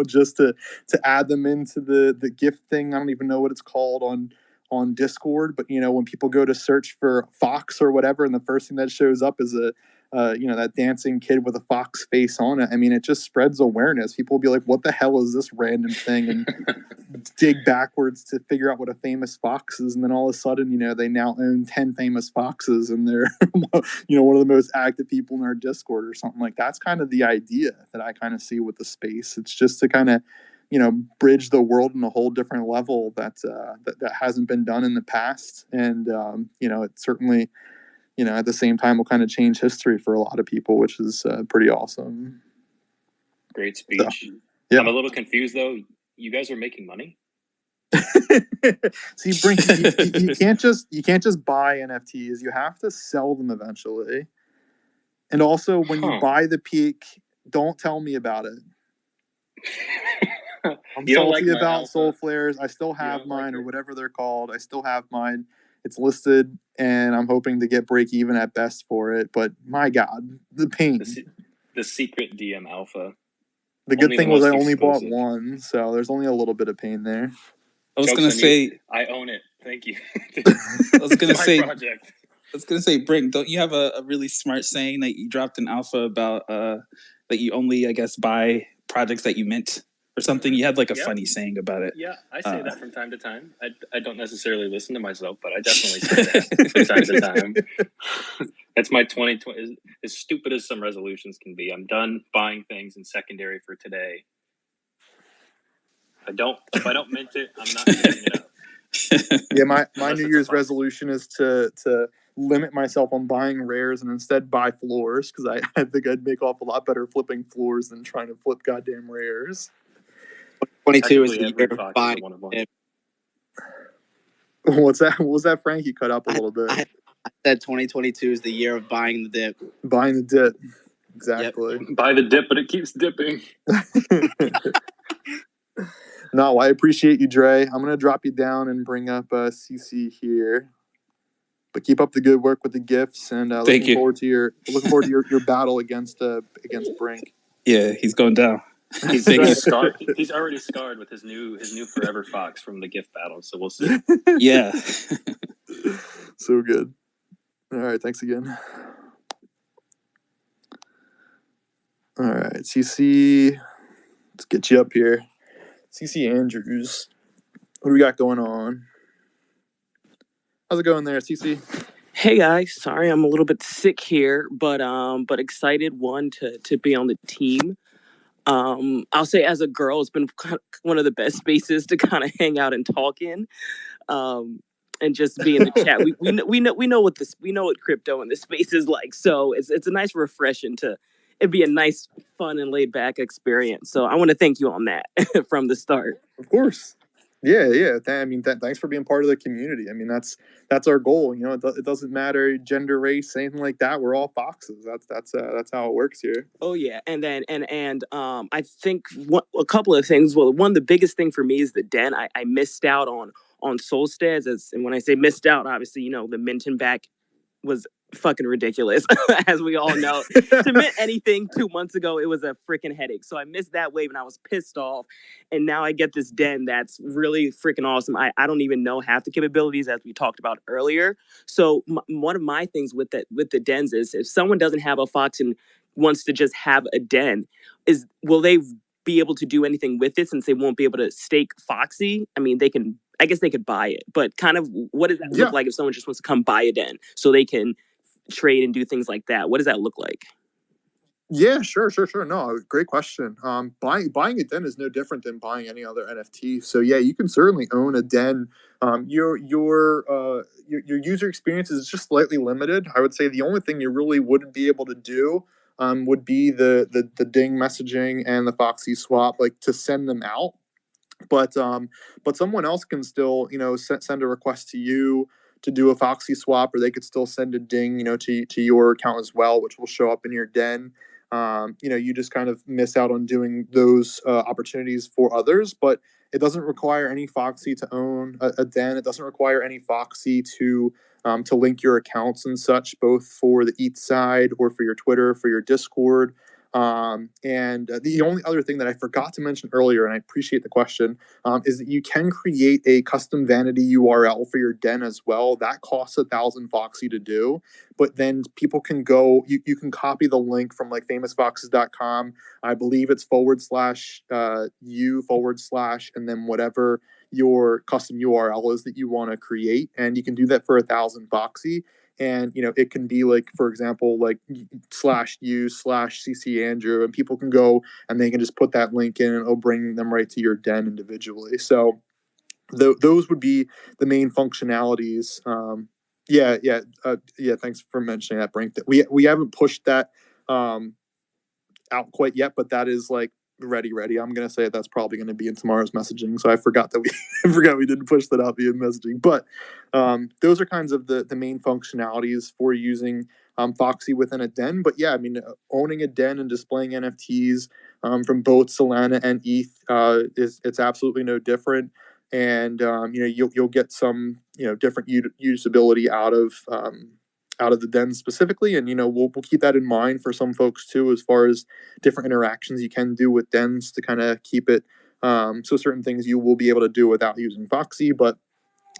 just to add them into the gift thing. I don't even know what it's called on Discord, but when people go to search for Fox or whatever, and the first thing that shows up is that dancing kid with a fox face on it. I mean, it just spreads awareness. People will be like, what the hell is this random thing? And dig backwards to figure out what a famous fox is. And then all of a sudden, they now own 10 famous foxes, and they're, one of the most active people in our Discord or something like that. That's kind of the idea that I kind of see with the space. It's just to kind of, bridge the world in a whole different level that hasn't been done in the past. And, it certainly, at the same time will kind of change history for a lot of people, which is pretty awesome. Great speech. So, yeah. I'm a little confused though. You guys are making money? See, Brink, you can't just buy NFTs. You have to sell them eventually. And also, when you buy the peak, don't tell me about it. I'm salty about Soul Flares. I still have mine, or whatever they're called. I still have mine. It's listed, and I'm hoping to get break even at best for it. But my God, the pain. The secret DM alpha. The good thing was I only bought one, so there's only a little bit of pain there. I was going to say... I own it. Thank you. I was going to say... project. was gonna say, Brink, don't you have a really smart saying that you dropped in alpha about that you only, I guess, buy projects that you mint or something? You had like a funny saying about it. Yeah, I say that from time to time. I don't necessarily listen to myself, but I definitely say that from time to time. That's my 2020. As stupid as some resolutions can be, I'm done buying things in secondary for today. If I don't mint it, I'm not giving it up. Yeah, my New Year's resolution is to limit myself on buying rares and instead buy floors, because I think I'd make off a lot better flipping floors than trying to flip goddamn rares. 22 is the year of buying. What's that? What was that, Frank? You cut up a little bit. I said 2022 is the year of buying the dip. Buying the dip. Exactly. Yep. Buy the dip, but it keeps dipping. No, I appreciate you, Dre. I'm going to drop you down and bring up CC here. But keep up the good work with the gifts, and looking forward to your battle against Brink. Yeah, he's going down. He's already scarred with his new forever fox from the gift battle, so we'll see. Yeah. So good. All right, thanks again. All right, CC, let's get you up here. CC Andrews, what do we got going on? How's it going there, CC? Hey guys, sorry I'm a little bit sick here, but excited to be on the team. I'll say as a girl, it's been one of the best spaces to kind of hang out and talk in, and just be in the chat. We know what crypto in this space is like, so it's a nice refreshing to. It'd be a nice, fun, and laid back experience. So I want to thank you on that from the start. Of course. Yeah. Thanks for being part of the community. I mean, that's our goal. You know, it doesn't matter gender, race, anything like that. We're all foxes. That's how it works here. Oh yeah, and I think a couple of things. Well, one of the biggest thing for me is the den. I missed out on Solsteads, and when I say missed out, obviously, you know, the minting back was fucking ridiculous, as we all know. To mint anything 2 months ago, it was a freaking headache. So I missed that wave and I was pissed off. And now I get this den that's really freaking awesome. I don't even know half the capabilities, as we talked about earlier. So one of my things with the dens is, if someone doesn't have a Fox and wants to just have a den, will they be able to do anything with it, since they won't be able to stake Foxy? I mean, I guess they could buy it, but kind of what does that look like if someone just wants to come buy a den so they can trade and do things like that? What does that look like? Yeah, sure. No, great question. Buying a den is no different than buying any other NFT. So yeah, you can certainly own a den. Your user experience is just slightly limited. I would say the only thing you really wouldn't be able to do would be the ding messaging and the Foxy swap, like to send them out. But someone else can still, you know, send a request to you to do a Foxy swap, or they could still send a ding, you know, to your account as well, which will show up in your den. You know, you just kind of miss out on doing those opportunities for others, but it doesn't require any Foxy to own a den. It doesn't require any Foxy to link your accounts and such, both for the ETH side or for your Twitter, for your Discord. And the only other thing that I forgot to mention earlier, and I appreciate the question, is that you can create a custom vanity URL for your den as well. That costs 1,000 Foxy to do, but then people can go, you can copy the link from like famousfoxes.com. I believe it's / u/ and then whatever your custom URL is that you want to create. And you can do that for 1,000 Foxy. And, you know, it can be like, for example, like /u/CC Andrew, and people can go and they can just put that link in and it'll bring them right to your den individually. So those would be the main functionalities. Yeah. Thanks for mentioning that, Brink. That we haven't pushed that out quite yet, but that is like ready. I'm gonna say that's probably going to be in tomorrow's messaging. So I forgot that we didn't push that out via messaging. But those are kinds of the main functionalities for using Foxy within a den. But yeah, I mean, owning a den and displaying NFTs from both Solana and ETH it's absolutely no different. And you know, you'll get some, you know, different usability out of the den specifically, and you know, we'll keep that in mind for some folks too, as far as different interactions you can do with dens to kind of keep it so certain things you will be able to do without using Foxy. But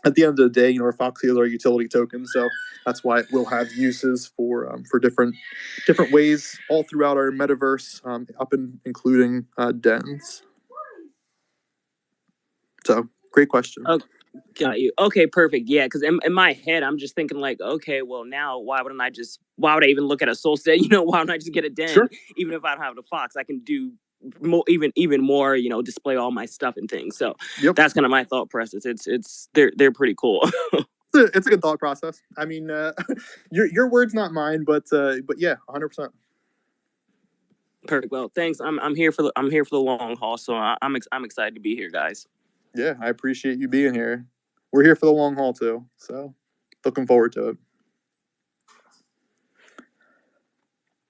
at the end of the day, our Foxy is our utility token, so that's why it will have uses for different ways all throughout our metaverse, up and including dens. So, great question. Okay. Got you. Okay, perfect. Yeah, because in my head, I'm just thinking like, okay, well now, why would I even look at a Solstead? Why don't I just get a den? Sure. Even if I don't have the Fox, I can do more, even more. Display all my stuff and things. So that's kind of my thought process. They're pretty cool. It's a good thought process. I mean, your words, not mine, but yeah, 100%. Perfect. Well, thanks. I'm here for the long haul, so I'm excited to be here, guys. Yeah, I appreciate you being here. We're here for the long haul too, so looking forward to it.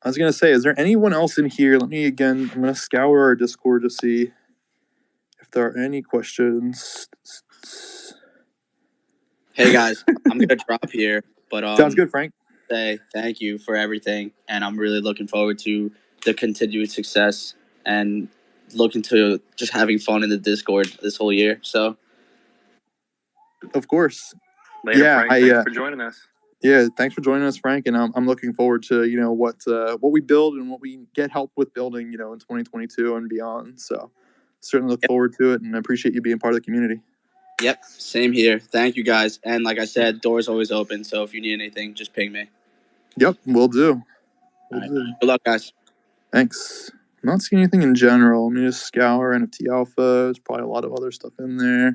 I was gonna say, is there anyone else in here? I'm gonna scour our Discord to see if there are any questions. Hey guys, I'm gonna drop here, but Sounds good, Frank. Say thank you for everything, and I'm really looking forward to the continued success and looking to just having fun in the Discord this whole year. So, of course. Later, Frank. Thanks for joining us. Yeah, thanks for joining us, Frank. And I'm looking forward to what we build and what we get help with building, in 2022 and beyond. So certainly look forward to it, and I appreciate you being part of the community. Yep, same here. Thank you guys, and like I said, doors always open. So if you need anything, just ping me. Yep, we'll do. Good luck, guys. Thanks. I'm not seeing anything in general. Let me just scour NFT Alpha. There's probably a lot of other stuff in there.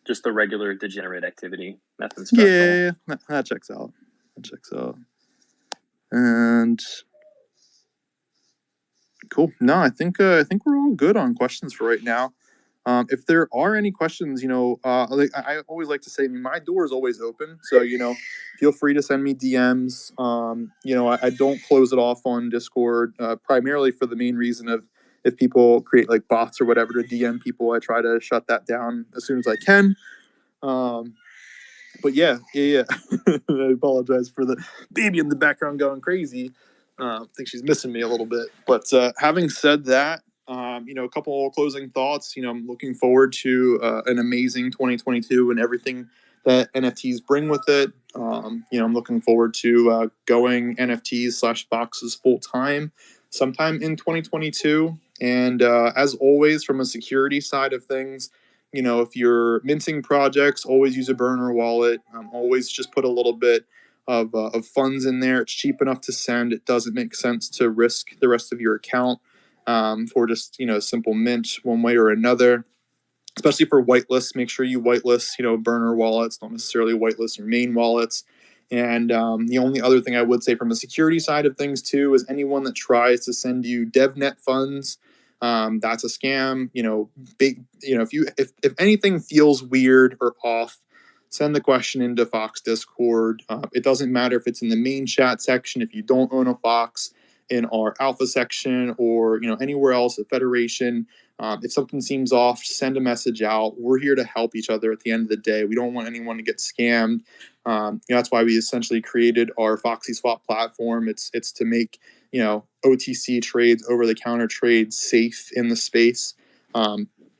Just the regular degenerate activity. Nothing special. Yeah, that checks out. And cool. No, I think we're all good on questions for right now. If there are any questions, I always like to say, my door is always open. So, feel free to send me DMs. I don't close it off on Discord, primarily for the main reason of if people create like bots or whatever to DM people, I try to shut that down as soon as I can. But yeah. I apologize for the baby in the background going crazy. I think she's missing me a little bit. But having said that, a couple of closing thoughts. I'm looking forward to an amazing 2022 and everything that NFTs bring with it. I'm looking forward to going NFTs / boxes full time sometime in 2022. And as always, from a security side of things, if you're minting projects, always use a burner wallet. Always just put a little bit of funds in there. It's cheap enough to send. It doesn't make sense to risk the rest of your account for just simple mint one way or another. Especially for whitelists, make sure you whitelist burner wallets, not necessarily whitelist your main wallets. And the only other thing I would say from a security side of things too is anyone that tries to send you DevNet funds, that's a scam. If anything feels weird or off, send the question into Fox Discord. It doesn't matter if it's in the main chat section. If you don't own a Fox, in our alpha section or anywhere else at Federation, if something seems off, send a message out. We're here to help each other at the end of the day. We don't want anyone to get scammed. That's why we essentially created our Foxy Swap platform. It's to make OTC trades, over the counter trades, safe in the space.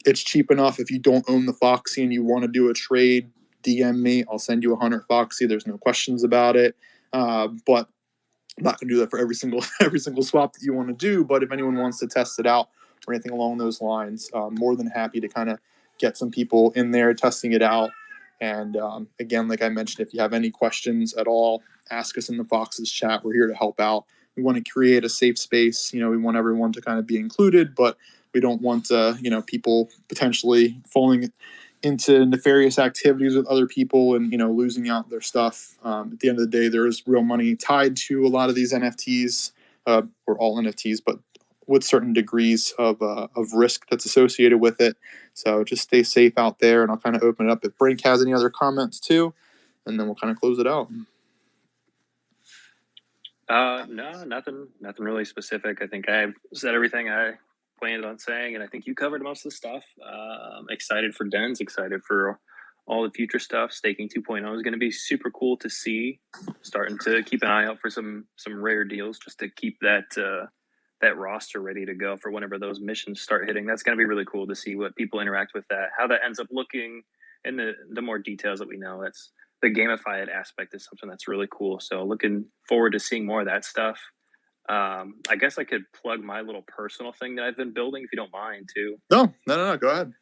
It's cheap enough. If you don't own the Foxy and you want to do a trade, DM me. I'll send you 100 Foxy. There's no questions about it. But I'm not going to do that for every single swap that you want to do. But if anyone wants to test it out or anything along those lines, more than happy to kind of get some people in there testing it out. And again, like I mentioned, if you have any questions at all, ask us in the Fox's chat. We're here to help out. We want to create a safe space. We want everyone to kind of be included, but we don't want people potentially falling into nefarious activities with other people and losing out their stuff. At the end of the day, there is real money tied to a lot of these NFTs, or all NFTs, but with certain degrees of risk that's associated with it. So just stay safe out there, and I'll kind of open it up if Brink has any other comments too, and then we'll kind of close it out. No, nothing really specific. I think I said everything I planned on saying, and I think you covered most of the stuff. Excited for Dens, excited for all the future stuff. Staking 2.0 is going to be super cool to see. Starting to keep an eye out for some rare deals just to keep that that roster ready to go for whenever those missions start hitting. That's going to be really cool to see what people interact with that, how that ends up looking, and the more details that we know. That's the gamified aspect is something that's really cool. So looking forward to seeing more of that stuff. I guess I could plug my little personal thing that I've been building, if you don't mind, too. No, go ahead.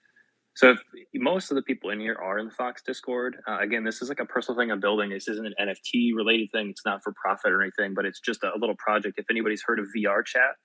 So if most of the people in here are in the Fox Discord, again, this is like a personal thing I'm building. This isn't an NFT related thing. It's not for profit or anything, but it's just a little project. If anybody's heard of VR chat,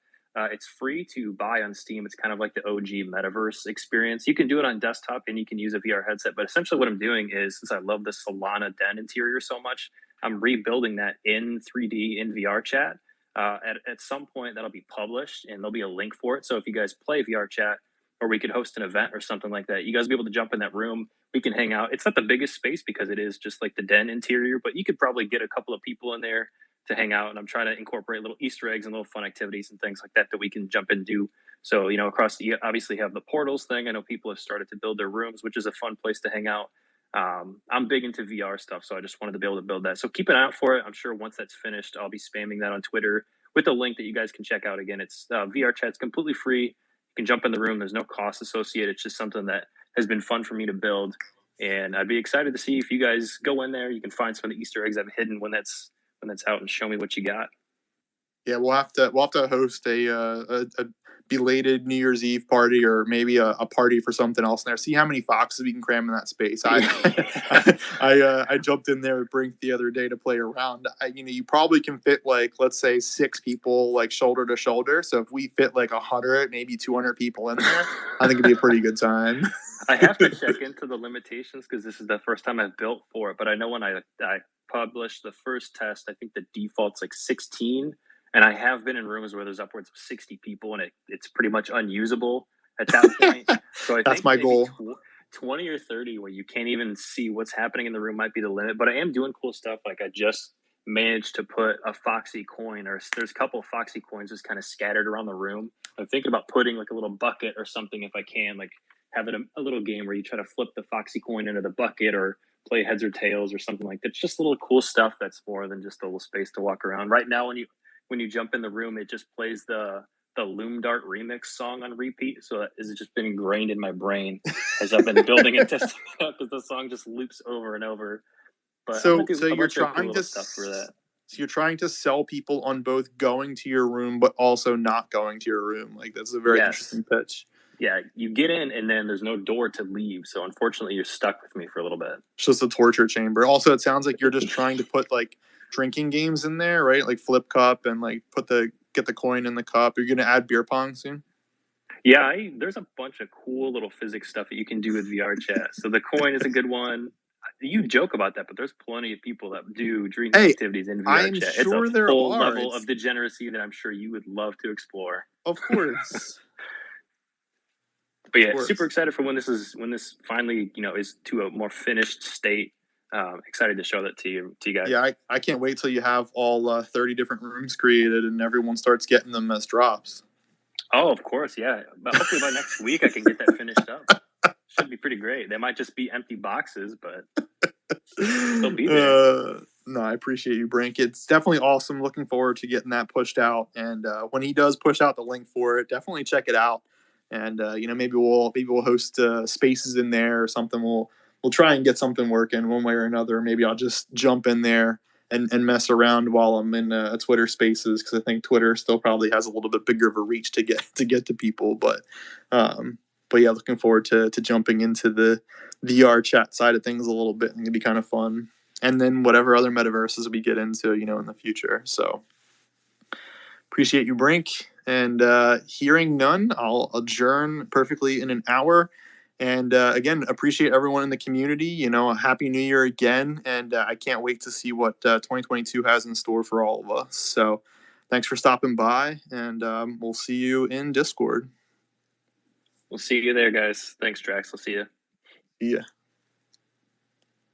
it's free to buy on Steam. It's kind of like the OG metaverse experience. You can do it on desktop and you can use a VR headset. But essentially what I'm doing is, since I love the Solana Den interior so much, I'm rebuilding that in 3D in VR chat. At some point that'll be published and there'll be a link for it. So if you guys play VR chat, or we could host an event or something like that, you guys will be able to jump in that room. We can hang out. It's not the biggest space because it is just like the den interior, but you could probably get a couple of people in there to hang out. And I'm trying to incorporate little Easter eggs and little fun activities and things like that we can jump and do. So, across you obviously have the portals thing. I know people have started to build their rooms, which is a fun place to hang out. I'm big into VR stuff, so I just wanted to be able to build that. So keep an eye out for it. I'm sure once that's finished, I'll be spamming that on Twitter with a link that you guys can check out. Again, it's VR chat's completely free. You can jump in the room. There's no cost associated. It's just something that has been fun for me to build. And I'd be excited to see if you guys go in there. You can find some of the Easter eggs I've hidden when that's out and show me what you got. Yeah, we'll have to host a belated New Year's Eve party, or maybe a party for something else in there. See how many foxes we can cram in that space. I jumped in there with Brink the other day to play around. You probably can fit let's say 6 people shoulder to shoulder. So if we fit 100, maybe 200 people in there, I think it'd be a pretty good time. I have to check into the limitations because this is the first time I've built for it. But I know when I published the first test, I think the default's 16. And I have been in rooms where there's upwards of 60 people, and it's pretty much unusable at that point. So I That's think my goal. 20 or 30 where you can't even see what's happening in the room might be the limit. But I am doing cool stuff. I just managed to put a Foxy coin, or there's a couple of Foxy coins just kind of scattered around the room. I'm thinking about putting a little bucket or something if I can, having a little game where you try to flip the Foxy coin into the bucket or play heads or tails or something like that. It's just little cool stuff that's more than just a little space to walk around. Right now, when you jump in the room, it just plays the Loom Dart remix song on repeat. So that has just been ingrained in my brain as I've been building and testing it out, because the song just loops over and over. But so you're trying to stuff for that. So you're trying to sell people on both going to your room, but also not going to your room. That's a very interesting pitch. Yeah, you get in and then there's no door to leave. So unfortunately, you're stuck with me for a little bit. It's just a torture chamber. Also, it sounds like you're just trying to put drinking games in there, right? Like flip cup and get the coin in the cup. You're going to add beer pong soon? Yeah, there's a bunch of cool little physics stuff that you can do with VR chat. So the coin is a good one. You joke about that, but there's plenty of people that do drinking activities in VR chat. Sure, it's a full level of degeneracy that I'm sure you would love to explore. Of course. But yeah, super excited for when this finally is to a more finished state. Excited to show that to you guys. Yeah, I can't wait till you have all 30 different rooms created and everyone starts getting them as drops. Oh, of course, yeah. But hopefully by next week I can get that finished up. Should be pretty great. They might just be empty boxes, but they'll be there. No, I appreciate you, Brink. It's definitely awesome. Looking forward to getting that pushed out. And when he does push out the link for it, definitely check it out. And maybe we'll host spaces in there or something. We'll try and get something working one way or another. Maybe I'll just jump in there and mess around while I'm in Twitter Spaces, because I think Twitter still probably has a little bit bigger of a reach to get to people. But yeah, looking forward to jumping into the VR chat side of things a little bit. It's gonna be kind of fun. And then whatever other metaverses we get into, in the future. So appreciate you, Brink. And hearing none, I'll adjourn perfectly in an hour. And again, appreciate everyone in the community. A happy new year again. And I can't wait to see what 2022 has in store for all of us. So thanks for stopping by, and we'll see you in Discord. We'll see you there, guys. Thanks, Drax. I'll see you. See ya.